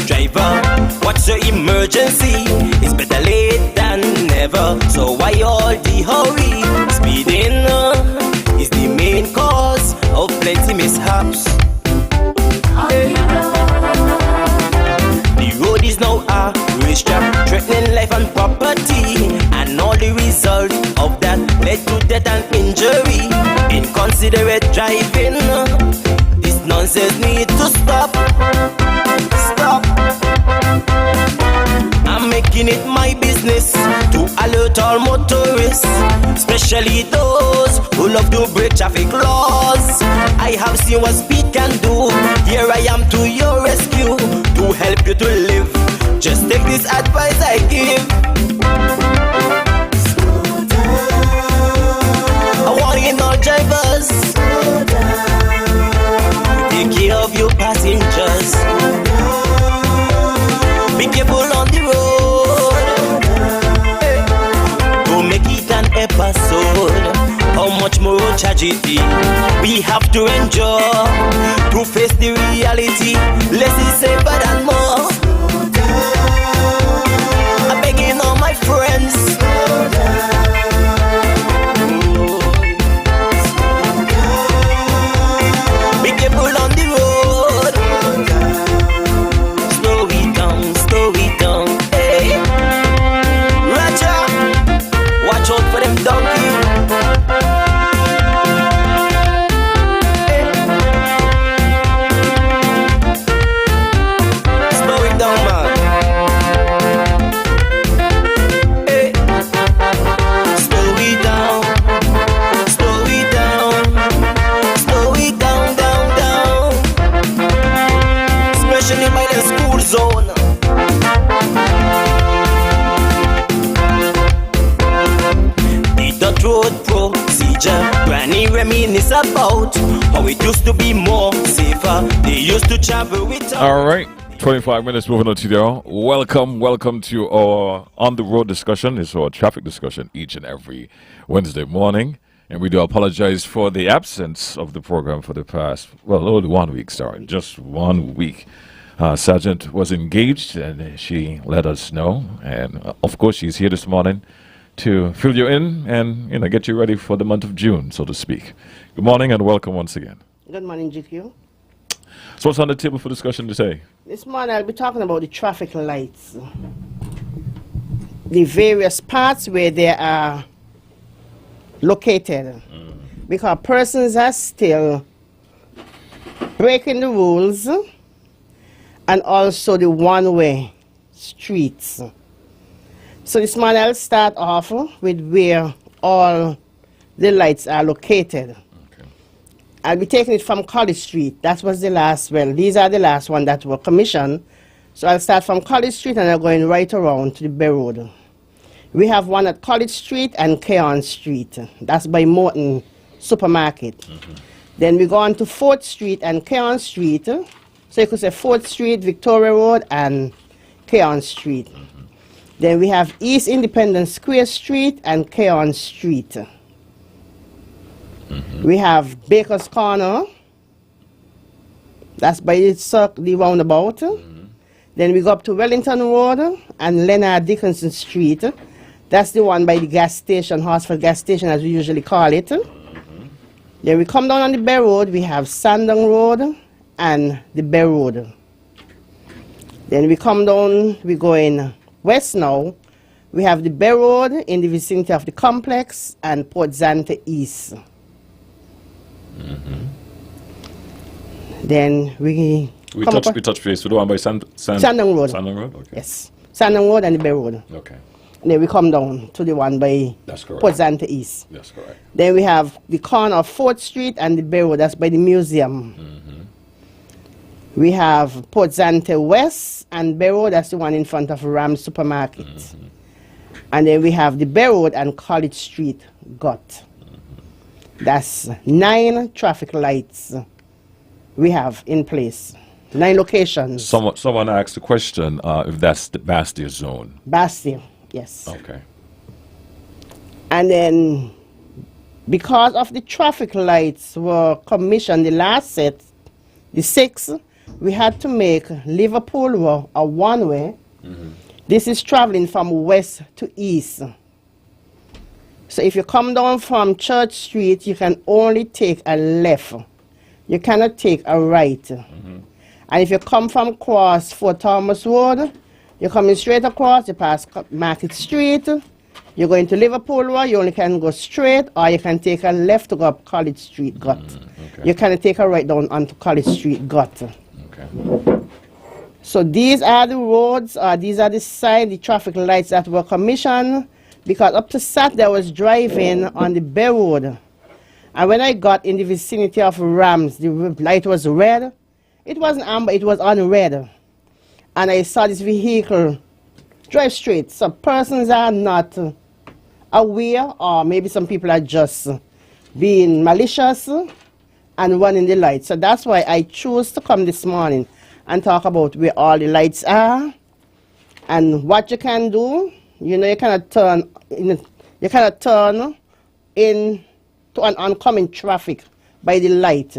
driver, what's your emergency? It's better late than never. So why all the hurry? Speeding is the main cause of plenty mishaps. The road is now a racetrack, threatening life and property, and all the results of that led to death and injury. Inconsiderate driving, this nonsense need to stop. Stop. I'm making it my business to alert all motorists, especially those who love to break traffic laws. I have seen what speed can do. Here I am to your rescue to help you to live. Just take this advice I give. Slow down. I want you all drivers. Slow down. Take care of your passengers. Slow down. Be careful on the road. Don't make it an episode. How much more tragedy we have to endure to face the reality. Less is safer than more. I'm begging all my friends. Slow down. Be careful on the road. Slow it down. Hey, Roger, watch out for them donkey. Road procedure, Granny reminisce about how it used to be more safer. They used to travel with. All right, 25 minutes moving on to there. Welcome to our on the road discussion. It's our traffic discussion each and every Wednesday morning, and we do apologize for the absence of the program for the past only 1 week. Sorry, just 1 week. Sergeant was engaged, and she let us know, and of course she's here this morning to fill you in and get you ready for the month of June, so to speak. Good morning and welcome once again. Good morning, GQ. So what's on the table for discussion today? This morning I'll be talking about the traffic lights. The various parts where they are located. Because persons are still breaking the rules and also the one-way streets. So this morning I'll start off with where all the lights are located. Okay. I'll be taking it from College Street. That was the last, these are the last one that were commissioned. So I'll start from College Street and I'm going right around to the Bay Road. We have one at College Street and Keon Street. That's by Morton Supermarket. Mm-hmm. Then we go on to 4th Street and Keon Street. So you could say 4th Street, Victoria Road and Keon Street. Mm-hmm. Then we have East Independence Square Street and Keon Street. Mm-hmm. We have Baker's Corner. That's by the roundabout. Mm-hmm. Then we go up to Wellington Road and Leonard Dickinson Street. That's the one by the gas station, Horsford gas station as we usually call it. Mm-hmm. Then we come down on the Bay Road. We have Sandon Road and the Bay Road. Then we come down, we go in west now. We have the Bay Road in the vicinity of the complex and Port Zante East. Mm-hmm. Then we touch base with the one by Sandon Road. Sandon Road, okay. Yes, Sandon Road and the Bay Road. Okay. And then we come down to the one by Port Zante East. That's correct. Then we have the corner of 4th Street and the Bay Road. That's by the museum. Mm-hmm. We have Port Zante West and Bay Road. That's the one in front of Ram Supermarket. Mm-hmm. And then we have the Bay Road and College Street Gut. Mm-hmm. That's 9 traffic lights we have in place. 9 locations. Someone asked the question if that's the Bastille zone. Bastille, yes. Okay. And then because of the traffic lights were commissioned, the last set, the 6, we had to make Liverpool Road a one-way. This is traveling from west to east. So if you come down from Church Street, you can only take a left. You cannot take a right. And if you come from across Fort Thomas Road, you're coming straight across, you pass Market Street, you're going to Liverpool Road, you only can go straight, or you can take a left to go up College Street Gut. Okay. You can take a right down onto College Street Gut. Okay. So these are the roads, these are the signs, the traffic lights that were commissioned, because up to Saturday I was driving on the Bay Road. And when I got in the vicinity of Rams, the light was red. It wasn't amber, it was on red. And I saw this vehicle drive straight. So persons are not aware, or maybe some people are just being malicious and running the lights. So that's why I chose to come this morning and talk about where all the lights are and what you can do. You know, you cannot turn in to an oncoming traffic by the light.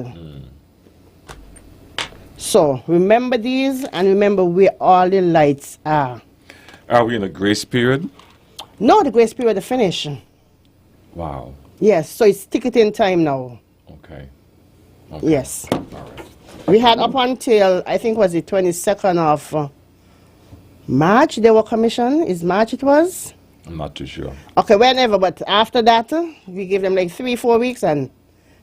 So remember these and remember where all the lights are. Are we in a grace period? No, the grace period is finished. Wow. Yes, so it's ticketing time now. Okay. Yes. All right. We had up until, I think was the 22nd of March they were commissioned. Is March it was? I'm not too sure. Okay, whenever, but after that, we gave them like 3-4 weeks and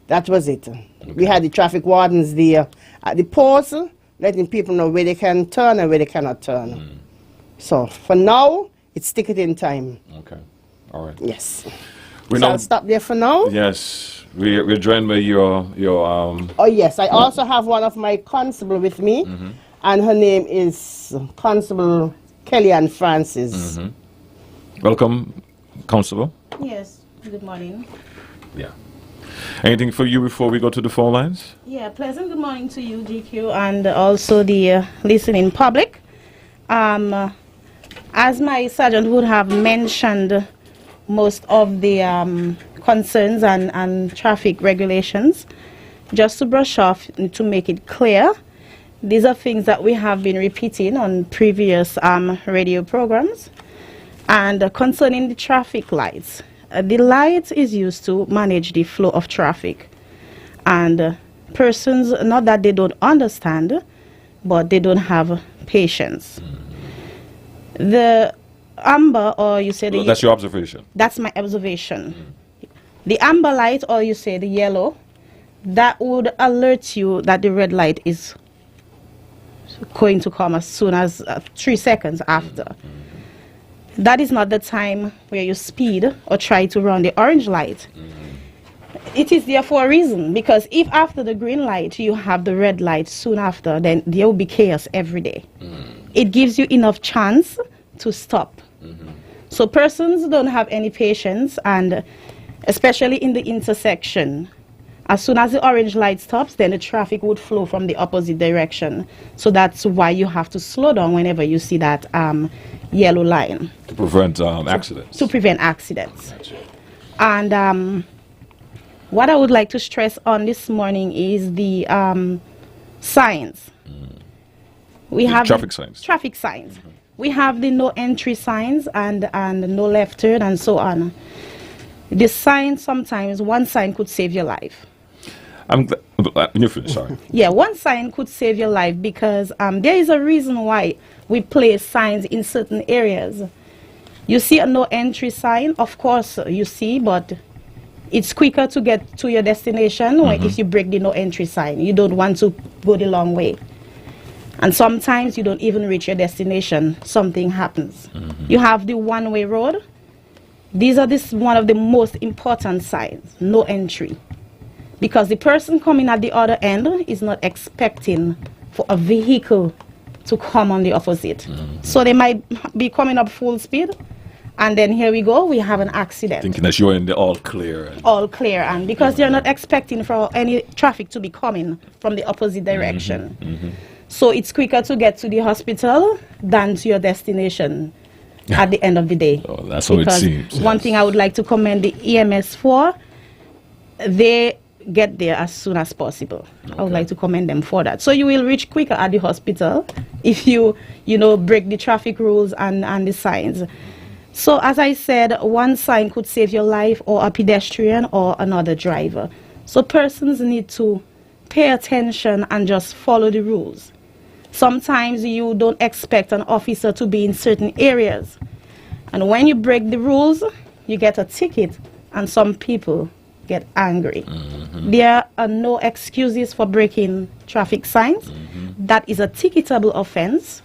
that was it. We had the traffic wardens there at the posts, letting people know where they can turn and where they cannot turn. So for now, it's ticketing time. Okay. All right. Yes. We So know. I'll stop there for now. Yes. We're joined by your Oh yes, I also have one of my constable with me, and her name is Constable Kellyanne Francis. welcome, Constable. Yes, good morning. Yeah. Anything for you before we go to the phone lines? Yeah, pleasant good morning to you, GQ, and also the listening public. As my sergeant would have mentioned, most of the concerns and traffic regulations, just to brush off and to make it clear, these are things that we have been repeating on previous radio programs. And concerning the traffic lights, the light is used to manage the flow of traffic. And persons, not that they don't understand, but they don't have patience. The amber, or you say the... That's your observation. That's my observation. The amber light, or you say the yellow, that would alert you that the red light is going to come as soon as 3 seconds after. That is not the time where you speed or try to run the orange light. It is there for a reason, because if after the green light you have the red light soon after, then there will be chaos every day. It gives you enough chance to stop. So persons don't have any patience, and especially in the intersection, as soon as the orange light stops, then the traffic would flow from the opposite direction. So that's why you have to slow down whenever you see that yellow line. To prevent accidents. To prevent accidents. And what I would like to stress on this morning is the signs. We have traffic signs. Traffic signs. We have the no entry signs and no left turn and so on. The sign, sometimes one sign could save your life. I'm glad. You finish, sorry. Yeah, one sign could save your life, because there is a reason why we place signs in certain areas. You see a no entry sign, of course you see, but it's quicker to get to your destination if you break the no entry sign. You don't want to go the long way. And sometimes you don't even reach your destination. Something happens. You have the one-way road. These are one of the most important signs, no entry. Because the person coming at the other end is not expecting for a vehicle to come on the opposite. So they might be coming up full speed, and then here we go, we have an accident. Thinking that you're in the all clear. All clear, and because they're not expecting for any traffic to be coming from the opposite direction. So it's quicker to get to the hospital than to your destination at the end of the day. Oh, that's what it seems. One thing I would like to commend the EMS for, they get there as soon as possible. I would like to commend them for that. So you will reach quicker at the hospital if you break the traffic rules and the signs. So as I said, one sign could save your life, or a pedestrian or another driver. So persons need to pay attention and just follow the rules. Sometimes you don't expect an officer to be in certain areas. And when you break the rules, you get a ticket, and some people get angry. There are no excuses for breaking traffic signs. That is a ticketable offense.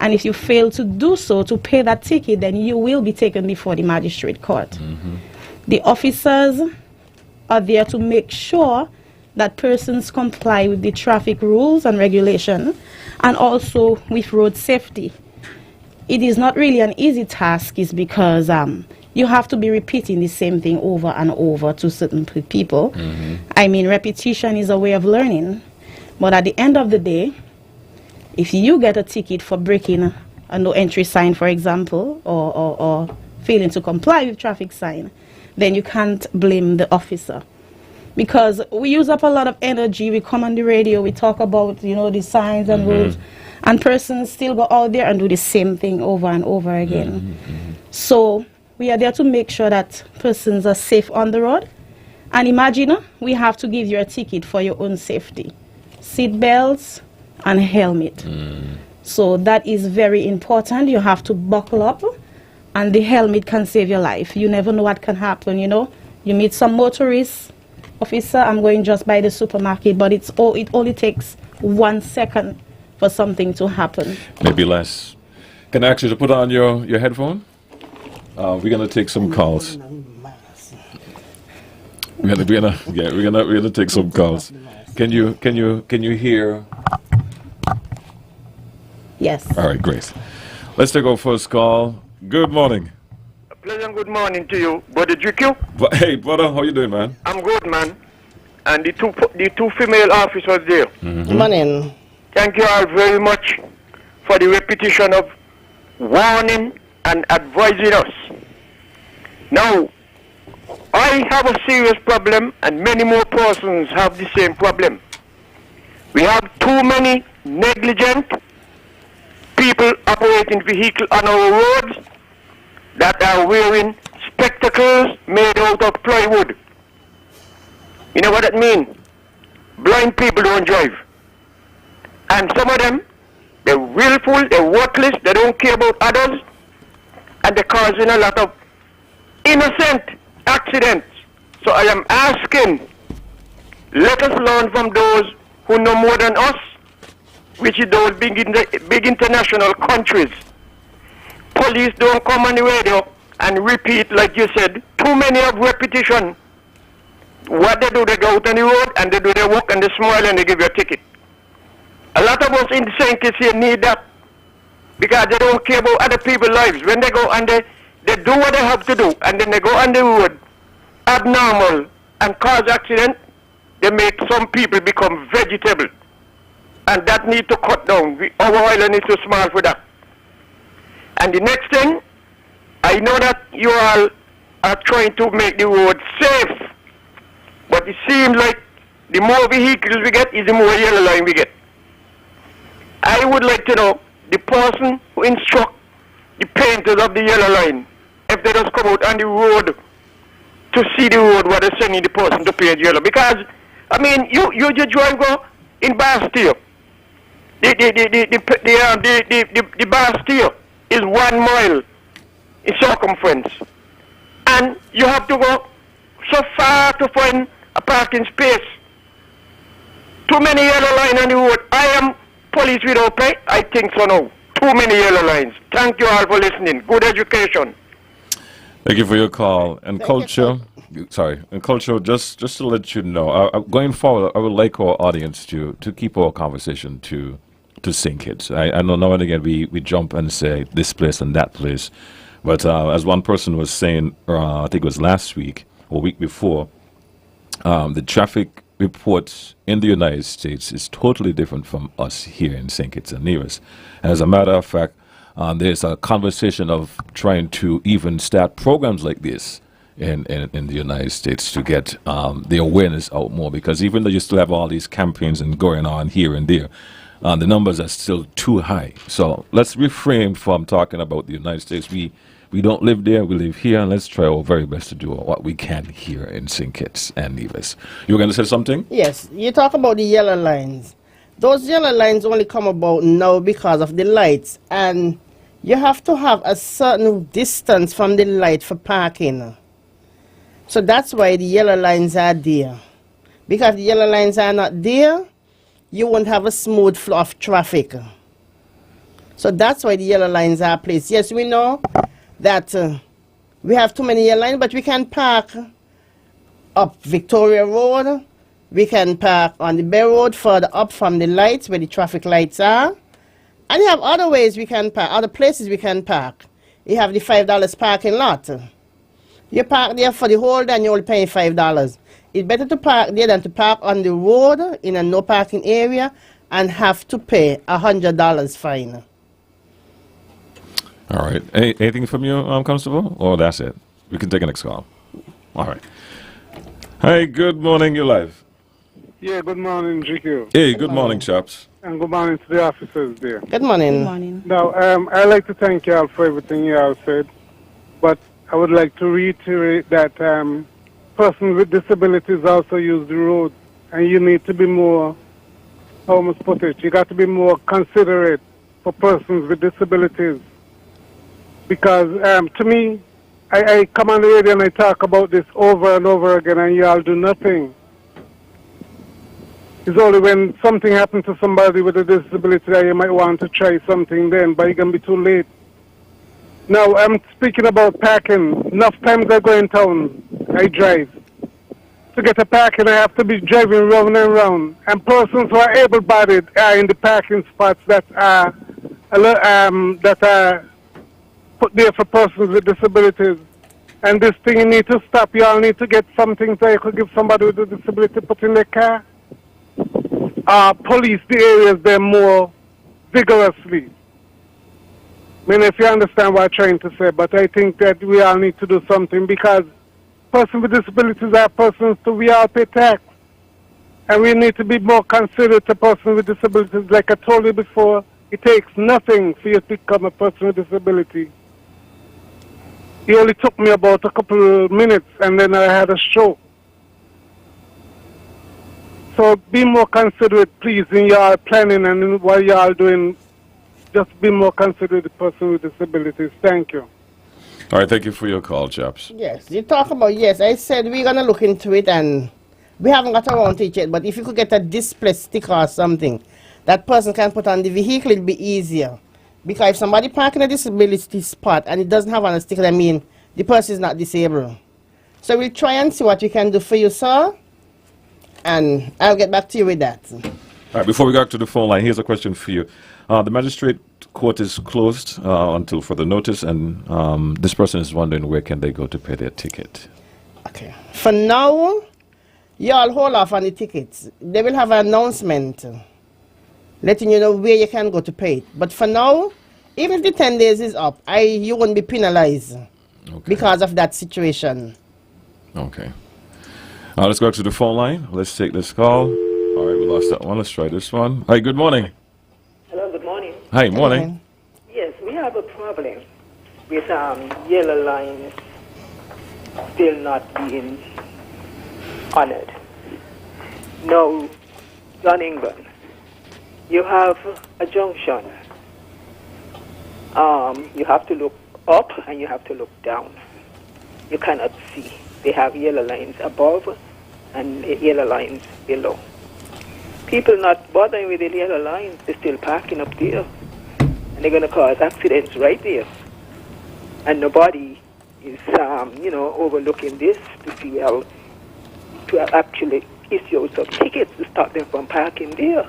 And if you fail to do so, to pay that ticket, then you will be taken before the magistrate court. The officers are there to make sure that persons comply with the traffic rules and regulation, and also with road safety. It is not really an easy task, is because you have to be repeating the same thing over and over to certain people. I mean, repetition is a way of learning. But at the end of the day, if you get a ticket for breaking a no entry sign, for example, or failing to comply with traffic sign, then you can't blame the officer. Because we use up a lot of energy, we come on the radio, we talk about, the signs and rules, and persons still go out there and do the same thing over and over again. So we are there to make sure that persons are safe on the road. And imagine, we have to give you a ticket for your own safety. Seat belts and helmet. So that is very important. You have to buckle up, and the helmet can save your life. You never know what can happen, You meet some motorists, officer, I'm going just by the supermarket, but it only takes 1 second for something to happen. Maybe less. Can I ask you to put on your headphone? We're gonna take some calls. We're gonna take some calls. Can you hear? Yes. All right, great. Let's take our first call. Good morning. A pleasant good morning to you, Brother GQ. Hey, brother, how you doing, man? I'm good, man. And the two female officers there. Good morning. Thank you all very much for the repetition of warning and advising us. Now, I have a serious problem, and many more persons have the same problem. We have too many negligent people operating vehicles on our roads that are wearing spectacles made out of plywood. You know what that means? Blind people don't drive. And some of them, they're willful, they're worthless, they don't care about others, and they're causing a lot of innocent accidents. So I am asking, let us learn from those who know more than us, which is those big international countries. Police don't come on the radio and repeat, like you said, too many of repetition. What they do, they go out on the road and they do their work and they smile and they give you a ticket. A lot of us in the St. Kitts here need that, because they don't care about other people's lives. When they go and they do what they have to do, and then they go on the road abnormal and cause accident, they make some people become vegetable. And that need to cut down. Our island is too small for that. And the next thing, I know that you all are trying to make the road safe, but it seems like the more vehicles we get is the more yellow line we get. I would like to know the person who instruct the painters of the yellow line, if they just come out on the road to see the road where they're sending the person to paint yellow. Because, I mean, you just drive go in Bastille. The Bastille is 1 mile in circumference. And you have to go so far to find a parking space. Too many yellow lines on the road. I am police without pay? I think so now. Too many yellow lines. Thank you all for listening. Good education. Thank you for your call. And culture, just to let you know, going forward, I would like our audience to keep our conversation to St. Kitts. I know now and again we jump and say this place and that place, but as one person was saying, I think it was last week or week before, the traffic reports in the United States is totally different from us here in St. Kitts and Nevis. And as a matter of fact, there's a conversation of trying to even start programs like this in the United States to get the awareness out more, because even though you still have all these campaigns and going on here and there, the numbers are still too high. So let's refrain from talking about the United States. We don't live there, we live here, and let's try our very best to do what we can here in St. Kitts and Nevis. You were going to say something? Yes, you talk about the yellow lines. Those yellow lines only come about now because of the lights, and you have to have a certain distance from the light for parking. So that's why the yellow lines are there. Because if the yellow lines are not there, you won't have a smooth flow of traffic. So that's why the yellow lines are placed. Yes, we know that we have too many yellow lines, but we can park up Victoria Road. We can park on the Bay Road further up from the lights where the traffic lights are. And you have other ways we can park, other places we can park. You have the $5 parking lot. You park there for the whole day and you only pay $5. It's better to park there than to park on the road in a no parking area and have to pay $100 fine. All right. Anything from you, Constable? Or that's it? We can take a next call. All right. Hey, good morning. You're live. Yeah, good morning, GQ. Hey, good morning, chaps. And good morning to the officers there. Good morning. Good morning. Now, I'd like to thank y'all for everything y'all said, but I would like to reiterate that persons with disabilities also use the road, and you need to be more, how must put it, you got to be more considerate for persons with disabilities. Because to me, I come on the radio and I talk about this over and over again, and y'all do nothing. It's only when something happens to somebody with a disability that you might want to try something then, but it's going to be too late. Now, I'm speaking about parking. Enough times I go in town, I drive. To get a parking, I have to be driving round and round. And persons who are able-bodied are in the parking spots that are put there for persons with disabilities. And this thing you need to stop. You all need to get something so you could give somebody with a disability put in their car. Police the areas there more vigorously. I mean, if you understand what I'm trying to say, but I think that we all need to do something, because persons with disabilities are persons too. We all pay tax. And we need to be more considerate to persons with disabilities. Like I told you before, it takes nothing for you to become a person with disability. It only took me about a couple of minutes, and then I had a stroke. So be more considerate, please, in your planning and in what y'all doing. Just be more considerate the person with disabilities. Thank you. All right, thank you for your call, chaps. Yes, you talk about, yes, I said we're going to look into it, and we haven't got around to it yet, but if you could get a display sticker or something that person can put on the vehicle, it'll be easier. Because if somebody park in a disability spot and it doesn't have on a sticker, that means the person is not disabled. So we'll try and see what we can do for you, sir, and I'll get back to you with that. All right, before we go to the phone line, here's a question for you. The magistrate court is closed until further notice, and this person is wondering where can they go to pay their ticket. Okay. For now, y'all hold off on the tickets. They will have an announcement letting you know where you can go to pay it. But for now, even if the 10 days is up, you won't be penalized because of that situation. Okay. Let's go to the phone line. Let's take this call. All right, we lost that one. Let's try this one. Hi, good morning. Hello, good morning. Hi, morning. Yes, we have a problem with yellow lines still not being honored. Now, John England, you have a junction. You have to look up and you have to look down. You cannot see. They have yellow lines above and yellow lines below. People not bothering with the yellow lines, they're still parking up there. And they're going to cause accidents right there. And nobody is, overlooking this to see how to actually issue some tickets to stop them from parking there.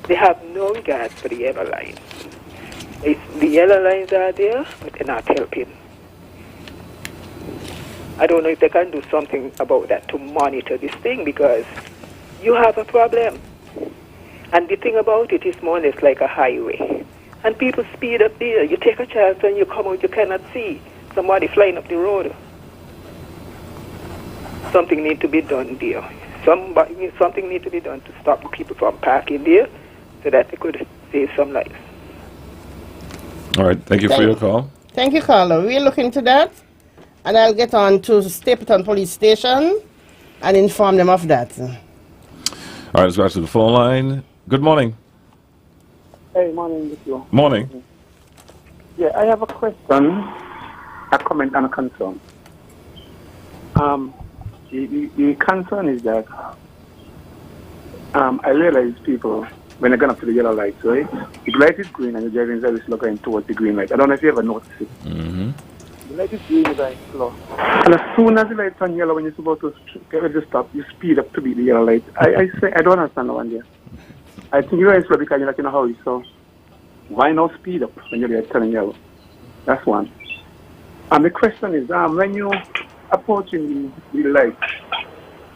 They have no regard for the yellow lines. The yellow lines are there, but they're not helping. I don't know if they can do something about that to monitor this thing, because you have a problem. And the thing about it is more or less like a highway. And people speed up there. You take a chance and you come out, you cannot see somebody flying up the road. something need to be done there. Something need to be done to stop the people from parking there so that they could save some lives. All right. Thank you for your call. Thank you, caller. We'll look into that, and I'll get on to Stapleton Police Station and inform them of that. All right, let's go back to the phone line. Good morning. Hey, morning, Victor. Morning. Yeah, I have a question, a comment, and a concern. The concern is that I realize people, when they're going up to the yellow lights, right? The light is green and the driving service is going towards the green light. I don't know if you ever noticed it. Mm-hmm. The light is green, the light is slow. And as soon as the light turns yellow, when you're supposed to get ready to stop, you speed up to beat the yellow light. I don't understand the one there. I think you're slow because you're not in a hurry, so why not speed up when you're turning yellow? That's one. And the question is, when you're approaching the light,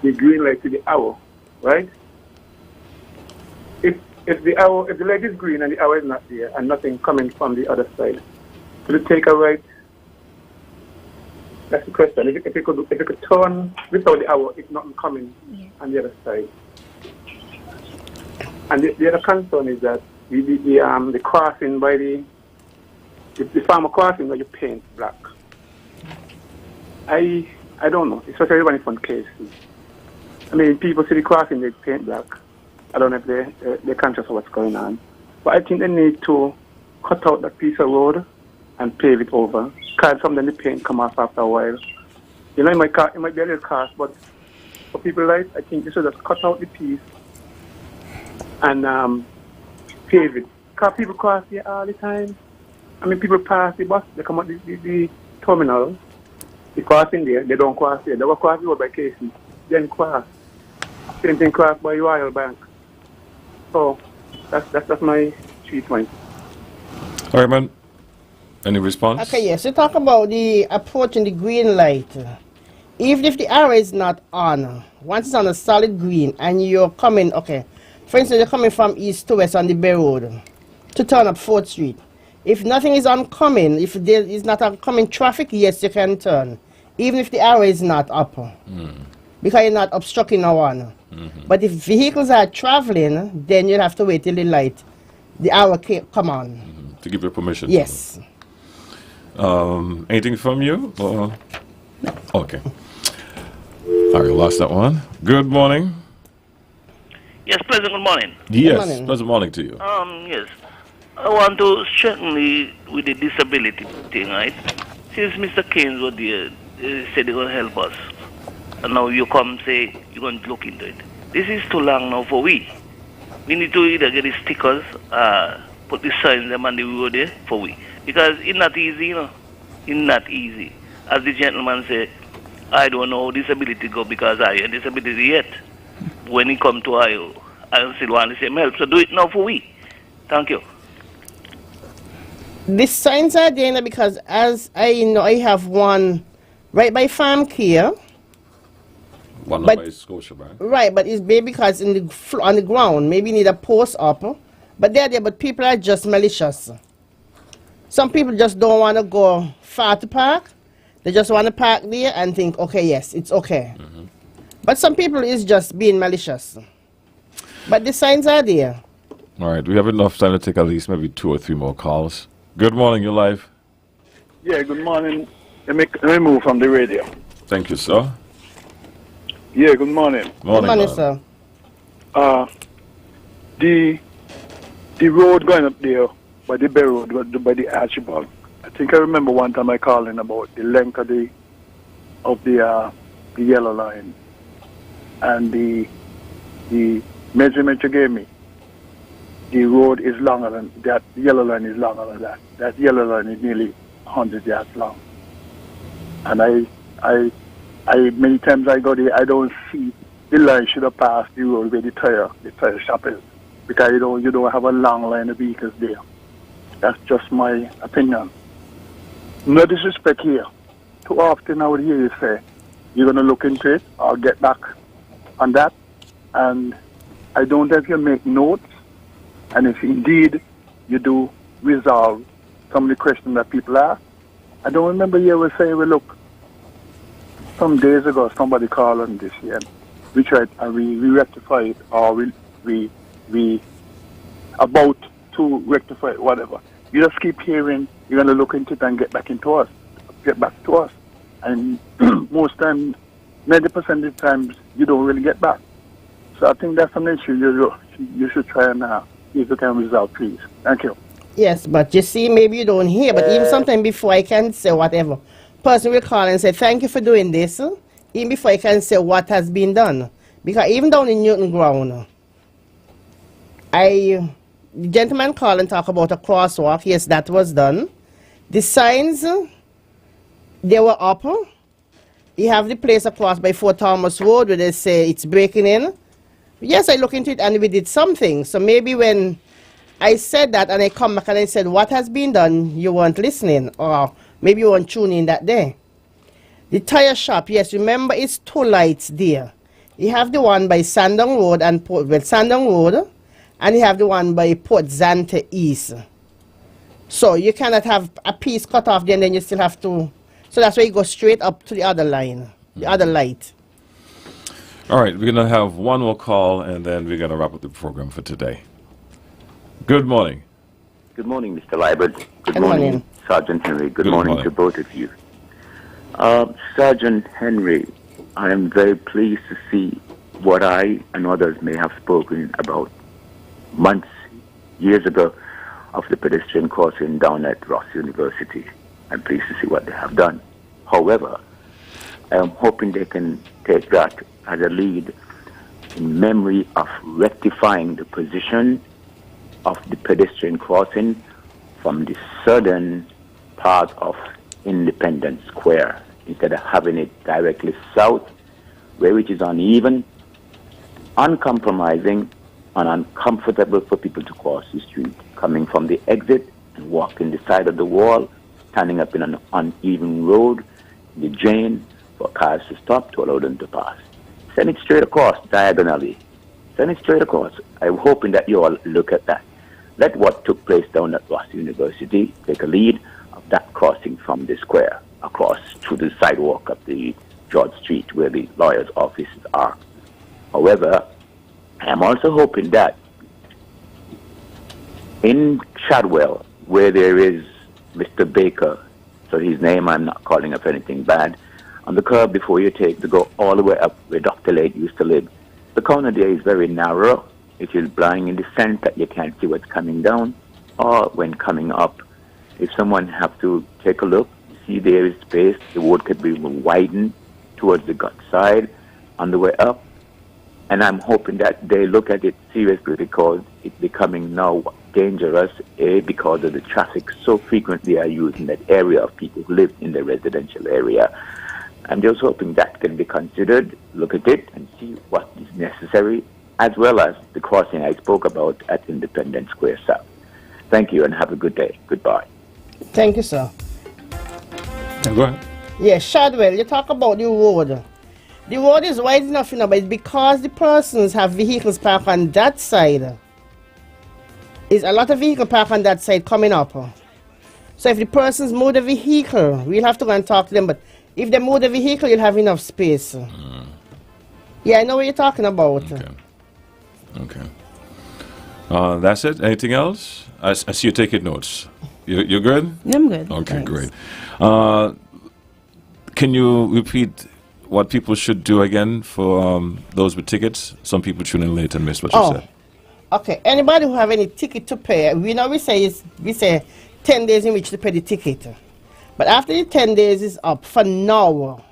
the green light to the hour, right? If the light is green and the hour is not there and nothing coming from the other side, could you take a right? That's the question. If you could turn without the hour, if nothing coming on the other side. And the other concern is that the crossing by the farmer crossing where you paint black. I don't know. It's especially when it's on cases. I mean, people see the crossing, they paint black. I don't know if they're conscious of what's going on. But I think they need to cut out that piece of road and pave it over. Because sometimes the paint come off after a while. You know, it might be a little cost, but for people like, I think they should just cut out the piece and pave it. Because people cross here all the time. I mean, people pass the bus, they come out the terminal, they cross in there, they don't cross here. They will cross the road by Casey, then cross. Same thing cross by Royal Bank. So, that's my 3 points. All right, man. Any response? Okay, yes. You talk about the approaching the green light. Even if the arrow is not on, once it's on a solid green and you're coming, okay, for instance, you're coming from east to west on the Bay Road to turn up 4th Street. If nothing is oncoming, if there is not oncoming traffic, yes, you can turn. Even if the arrow is not up. Because you're not obstructing no one. But if vehicles are traveling, then you'll have to wait till the arrow come on. To give you permission. Yes. Anything from you? Okay. All right, lost that one. Good morning. Yes, pleasant good morning. Yes, Good morning. pleasant morning to you. Yes. I want to strengthen with the disability thing, right? Since Mr. Keynes was there, said they're going to help us. And now you come say you're going to look into it. This is too long now for we. We need to either get the stickers, put the signs them on the road there for we. Because it's not easy, you know. It's not easy. As the gentleman said, I don't know how disability go because I have disability yet. When he come to I still want the same help. So do it now for we. Thank you. The signs are there because as I know, I have one right by Farm Care. One But- by Scotiabank. Right, but it's maybe because on the ground, maybe you need a post up. But they're there, but people are just malicious. Some people just don't want to go far to park. They just want to park there and think, okay, yes, it's okay. But some people is just being malicious. But the signs are there. All right, we have enough time to take at least maybe 2 or 3 more calls. Good morning, you're live. Yeah, good morning. Let me move from the radio. Thank you, sir. Yeah, good morning. Good morning, man. sir. The road going up there by the Bay Road, by the Archibald. I think I remember one time I called in about the length of the yellow line and the measurement you gave me. The road is longer than that. The yellow line is longer than that. That yellow line is nearly 100 yards long. And I many times I go there, I don't see the line should have passed the road where the tire shop is, because you don't have a long line of vehicles there. That's just my opinion. No disrespect here. Too often I would hear you say you're going to look into it or get back on that, and I don't know if you make notes, and if indeed you do resolve some of the questions that people ask. I don't remember you ever say, well, look, some days ago, somebody called on this here. We tried and we rectify it, or we about to rectify it, whatever. You just keep hearing, you're going to look into it and get back to us. And most times, 90% of the times, you don't really get back. So I think that's an issue you should try and see if you can resolve, please. Thank you. Yes, but you see, maybe you don't hear, but even sometime before I can say whatever, person will call and say, thank you for doing this, even before I can say what has been done. Because even down in Newton Ground, the gentleman called and talked about a crosswalk. Yes, that was done. The signs, they were up. You have the place across by Fort Thomas Road where they say it's breaking in. Yes, I look into it and we did something. So maybe when I said that and I come back and I said, what has been done, you weren't listening, or maybe you weren't tuning in that day. The tire shop, yes, remember it's 2 lights there. You have the one by Sandong Road and Sandong Road, and you have the one by Port Zante East. So you cannot have a piece cut off there and then you still have to, so that's why you go straight up to the other line, the other light. All right, we're going to have one more call, and then we're going to wrap up the program for today. Good morning. Good morning, Mr. Liebert. Good morning. Sergeant Henry. Good morning morning to both of you. Sergeant Henry, I am very pleased to see what I and others may have spoken about months, years ago, of the pedestrian crossing down at Ross University. I'm pleased to see what they have done. However, I am hoping they can take that as a lead in memory of rectifying the position of the pedestrian crossing from the southern part of Independence Square, instead of having it directly south, where it is uneven, uncompromising, and uncomfortable for people to cross the street, coming from the exit and walking the side of the wall, standing up in an uneven road, the drain for cars to stop to allow them to pass. Send it straight across, diagonally. Send it straight across. I'm hoping that you all look at that. Let what took place down at Ross University take a lead of that crossing from the square across to the sidewalk of the George Street where the lawyer's offices are. However, I am also hoping that in Shadwell, where there is Mr. Baker, so his name I'm not calling up anything bad, on the curb before you take to go all the way up where Dr. Lake used to live, the corner there is very narrow. It is blind in the sense that you can't see what's coming down, or when coming up, if someone have to take a look, see there is space, the road could be widened towards the gut side on the way up. And I'm hoping that they look at it seriously because it's becoming now dangerous, because of the traffic so frequently are used in that area of people who live in the residential area. I'm just hoping that can be considered, look at it and see what is necessary, as well as the crossing I spoke about at Independence Square South. Thank you and have a good day. Goodbye. Thank you, sir. Go ahead. Yes, Shadwell, you talk about the road. The road is wide enough, but it's because the persons have vehicles parked on that side. There's a lot of vehicles parked on that side coming up. So if the persons move the vehicle, we'll have to go and talk to them, but if they move the vehicle, you'll have enough space. Yeah, I know what you're talking about. Okay. That's it? Anything else? I see you taking notes. You're good? I'm good. Okay, Thanks. great. Can you repeat what people should do again for those with tickets? Some people tune in late and miss what you said. Okay. Anybody who have any ticket to pay, we say 10 days in which to pay the ticket. But after the 10 days is up, for now,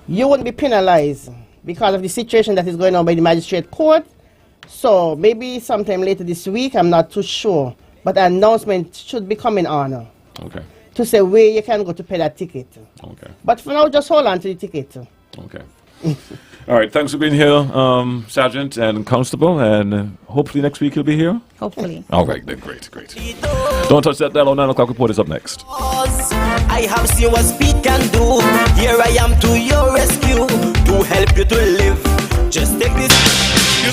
you won't be penalized because of the situation that is going on by the magistrate court. So maybe sometime later this week, I'm not too sure. But an announcement should be coming on. Okay. To say where you can go to pay that ticket. Okay. But for now, just hold on to the ticket. Okay. All right. Thanks for being here, Sergeant and Constable. And hopefully next week you'll be here. Hopefully. All right. Then great. Don't touch that dial. 9 o'clock report is up next. I have seen what speed can do. Here I am to your rescue to help you to live. Just take this. You